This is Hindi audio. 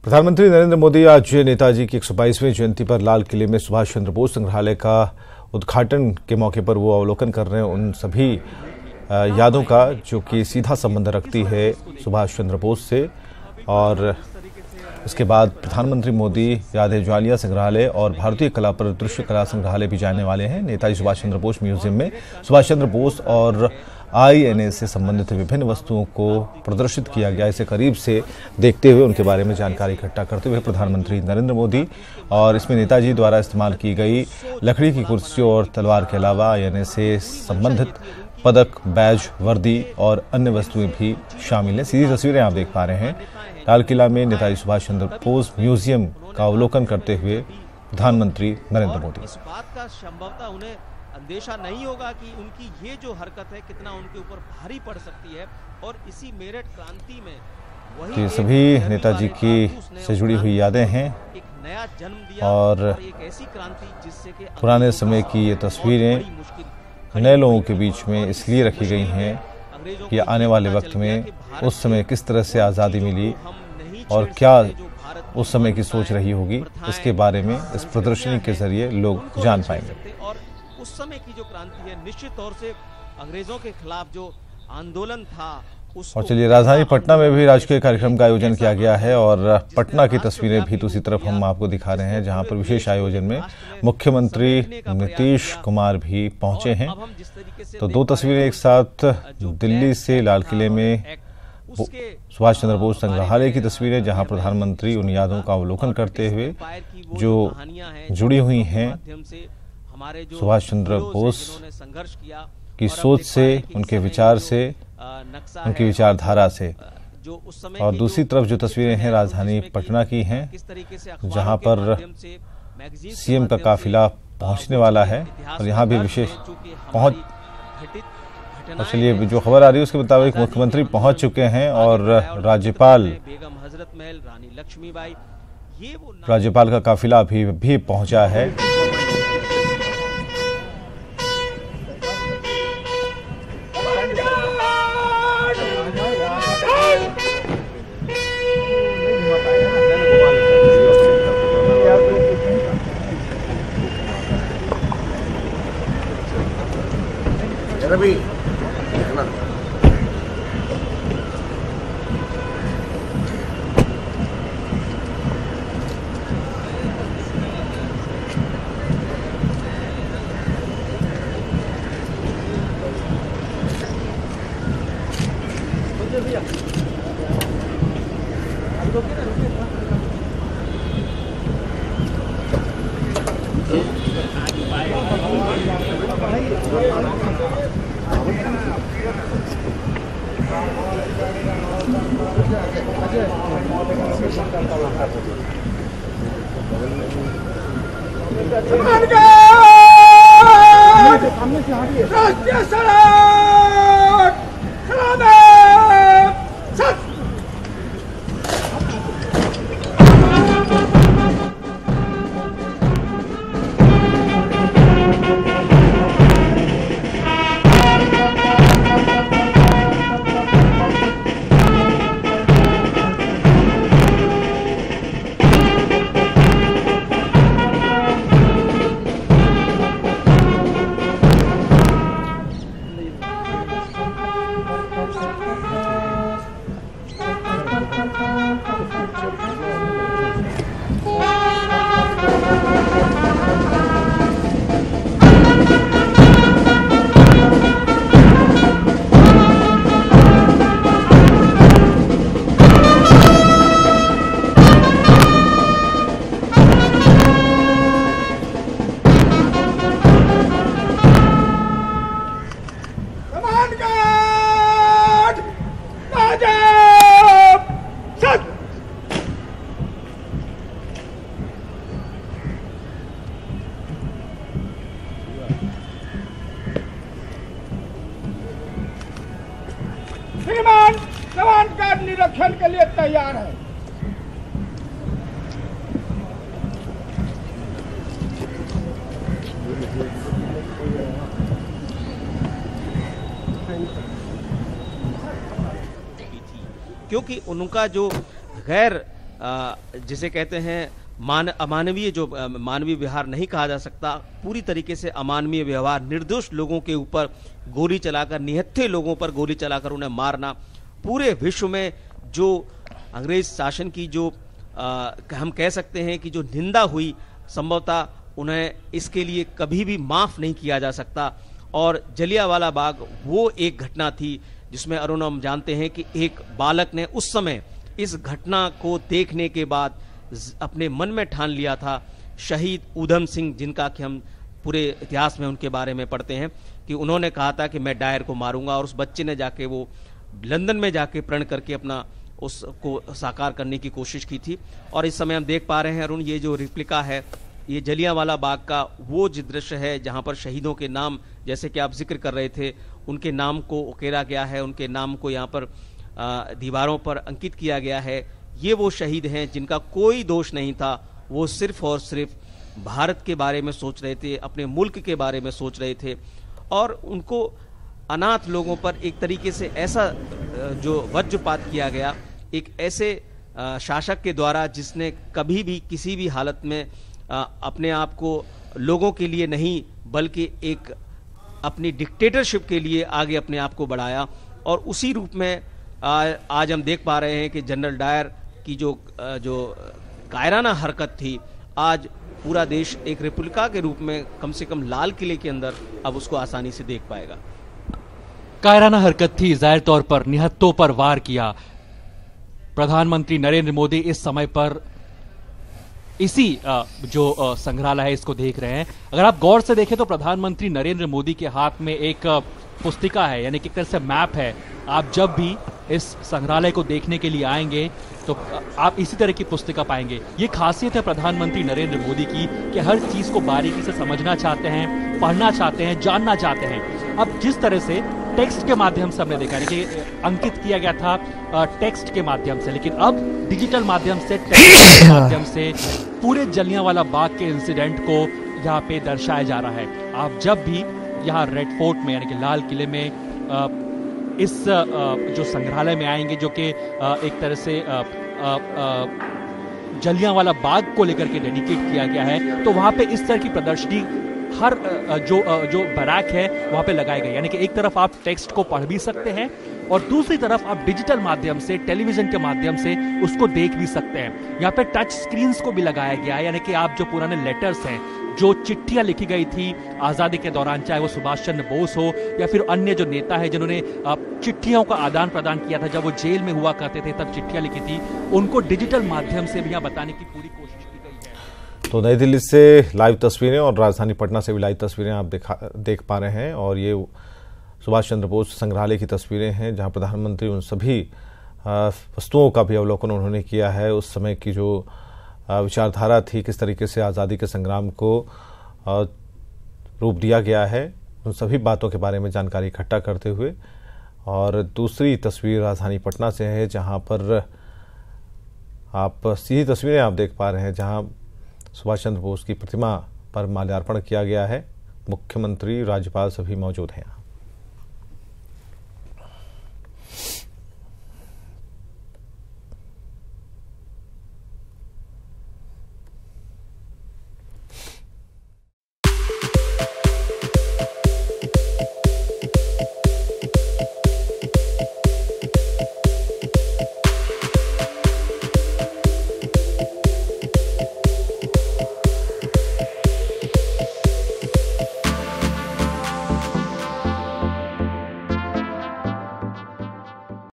प्रधानमंत्री नरेंद्र मोदी आज नेताजी की 122वीं जयंती पर लाल किले में सुभाष चंद्र बोस संग्रहालय का उद्घाटन के मौके पर वो अवलोकन कर रहे हैं उन सभी यादों का जो कि सीधा संबंध रखती है सुभाष चंद्र बोस से। और इसके बाद प्रधानमंत्री मोदी यादें ज्वालिया संग्रहालय और भारतीय कला पर दृश्य कला संग्रहालय भी जाने वाले हैं। नेताजी सुभाष चंद्र बोस म्यूजियम में सुभाष चंद्र बोस और INA से संबंधित विभिन्न वस्तुओं को प्रदर्शित किया गया। इसे करीब से देखते हुए उनके बारे में जानकारी इकट्ठा करते हुए प्रधानमंत्री नरेंद्र मोदी और इसमें नेताजी द्वारा इस्तेमाल की गई लकड़ी की कुर्सी और तलवार के अलावा INA से संबंधित पदक, बैज, वर्दी और अन्य वस्तुएं भी शामिल हैं। सीधी तस्वीरें आप देख पा रहे हैं लाल किला में नेताजी सुभाष चंद्र बोस म्यूजियम का अवलोकन करते हुए प्रधानमंत्री नरेंद्र मोदी। इस बात का संभवतः उन्हें अंदेशा नहीं होगा कि उनकी ये जो हरकत है कितना उनके ऊपर भारी पड़ सकती है। और इसी मेरठ क्रांति में वही सभी नेताजी की से जुड़ी हुई यादें हैं एक नया जन्म दिया और एक ऐसी क्रांति जिससे कि पुराने समय की ये तस्वीरें नए लोगों के बीच में इसलिए रखी गई हैं कि आने वाले वक्त में उस समय किस तरह से आज़ादी मिली और क्या उस समय की सोच रही होगी, इसके बारे में इस प्रदर्शनी के जरिए लोग जान पाएंगे। और उस समय की जो क्रांति है निश्चित तौर से अंग्रेजों के खिलाफ जो आंदोलन था और चलिए राजधानी पटना में भी राजकीय कार्यक्रम का आयोजन किया गया है और पटना की तस्वीरें भी दूसरी तरफ हम आपको दिखा रहे हैं जहां पर विशेष आयोजन में मुख्यमंत्री नीतीश कुमार भी पहुंचे हैं। तो दो तस्वीरें एक साथ, दिल्ली से लाल किले में सुभाष चंद्र बोस संग्रहालय की तस्वीरें जहां प्रधानमंत्री उन यादों का अवलोकन करते हुए जो जुड़ी हुई हैं सुभाष चंद्र बोस की सोच से, उनके विचार से, उनकी विचारधारा से। और दूसरी तरफ जो तस्वीरें हैं राजधानी पटना की हैं जहां पर CM का काफिला पहुंचने वाला है और यहां भी विशेष पहुंच। और चलिए जो खबर आ रही है उसके मुताबिक मुख्यमंत्री पहुंच चुके हैं और राज्यपाल का काफिला भी पहुंचा है। रवि राष्ट्रीय सड़क श्रीमान जवान का निरीक्षण के लिए तैयार है। क्योंकि उनका जो गैर जिसे कहते हैं अमानवीय, जो मानवीय व्यवहार नहीं कहा जा सकता, पूरी तरीके से अमानवीय व्यवहार, निर्दोष लोगों के ऊपर गोली चलाकर, निहत्थे लोगों पर गोली चलाकर उन्हें मारना, पूरे विश्व में जो अंग्रेज शासन की जो हम कह सकते हैं कि जो निंदा हुई, संभवतः उन्हें इसके लिए कभी भी माफ नहीं किया जा सकता। और जलियांवाला बाग वो एक घटना थी जिसमें अरुण, हम जानते हैं कि एक बालक ने उस समय इस घटना को देखने के बाद अपने मन में ठान लिया था, शहीद ऊधम सिंह, जिनका कि हम पूरे इतिहास में उनके बारे में पढ़ते हैं कि उन्होंने कहा था कि मैं डायर को मारूंगा, और उस बच्चे ने जाके वो लंदन में जाके प्रण करके अपना उसको साकार करने की कोशिश की थी। और इस समय हम देख पा रहे हैं अरुण, ये जो रिप्लिका है, ये जलियांवाला बाग का वो जो दृश्य है जहां पर शहीदों के नाम, जैसे कि आप जिक्र कर रहे थे, उनके नाम को उकेरा गया है, उनके नाम को यहाँ पर दीवारों पर अंकित किया गया है। ये वो शहीद हैं जिनका कोई दोष नहीं था, वो सिर्फ और सिर्फ भारत के बारे में सोच रहे थे, अपने मुल्क के बारे में सोच रहे थे। और उनको अनाथ लोगों पर एक तरीके से ऐसा जो वज्रपात किया गया, एक ऐसे शासक के द्वारा जिसने कभी भी किसी भी हालत में अपने आप को लोगों के लिए नहीं बल्कि एक अपनी डिक्टेटरशिप के लिए आगे अपने आप को बढ़ाया। और उसी रूप में आज हम देख पा रहे हैं कि जनरल डायर की जो कायराना हरकत थी, आज पूरा देश एक रिपब्लिका के रूप में कम से कम लाल किले के अंदर अब उसको आसानी से देख पाएगा। कायराना हरकत थी, जाहिर तौर पर निहत्तों पर वार किया। प्रधानमंत्री नरेंद्र मोदी इस समय पर इसी जो संग्रहालय है इसको देख रहे हैं। अगर आप गौर से देखें तो प्रधानमंत्री नरेंद्र मोदी के हाथ में एक पुस्तिका है, यानी कि एक तरह से मैप है। आप जब भी इस संग्रहालय को देखने के लिए आएंगे तो आप इसी तरह की पुस्तिका पाएंगे। ये खासियत है प्रधानमंत्री नरेंद्र मोदी की कि हर चीज को बारीकी से समझना चाहते हैं, पढ़ना चाहते हैं, जानना चाहते हैं। अब जिस तरह से टेक्स्ट के माध्यम से हमने देखा कि अंकित किया गया था टेक्स्ट के माध्यम से, लेकिन अब डिजिटल माध्यम से, टेक्स्ट के माध्यम से पूरे जलियांवाला बाग के इंसिडेंट को यहाँ पे दर्शाया जा रहा है। आप जब भी यहाँ रेड फोर्ट में यानी कि लाल किले में इस जो संग्रहालय में आएंगे, जो कि एक तरह से जलियांवाला बाग को लेकर के डेडिकेट किया गया है, तो वहां पे इस तरह की प्रदर्शनी हर जो बैराक है वहां पे लगाए गए। यानी कि एक तरफ आप टेक्स्ट को पढ़ भी सकते हैं और दूसरी तरफ आप डिजिटल माध्यम से, टेलीविजन के माध्यम से उसको देख भी सकते हैं। यहाँ पे टच स्क्रीन्स को भी लगाया गया है, यानी कि आप जो पुराने लेटर्स हैं, जो चिट्ठियां लिखी गई थी आजादी के दौरान, चाहे वो सुभाष चंद्र बोस हो या फिर अन्य जो नेता है जिन्होंने चिट्ठियों का आदान प्रदान किया था, जब वो जेल में हुआ करते थे तब चिट्ठियां लिखी थी, उनको डिजिटल माध्यम से भी यहाँ बताने की पूरी कोशिश की गई है। तो नई दिल्ली से लाइव तस्वीरें और राजधानी पटना से भी लाइव तस्वीरें आप देख पा रहे हैं। और ये सुभाष चंद्र बोस संग्रहालय की तस्वीरें हैं जहां प्रधानमंत्री उन सभी वस्तुओं का भी अवलोकन उन्होंने किया है। उस समय की जो विचारधारा थी, किस तरीके से आज़ादी के संग्राम को रूप दिया गया है, उन सभी बातों के बारे में जानकारी इकट्ठा करते हुए। और दूसरी तस्वीर राजधानी पटना से है जहां पर आप सीधी तस्वीरें आप देख पा रहे हैं जहां सुभाष चंद्र बोस की प्रतिमा पर माल्यार्पण किया गया है। मुख्यमंत्री, राज्यपाल सभी मौजूद हैं।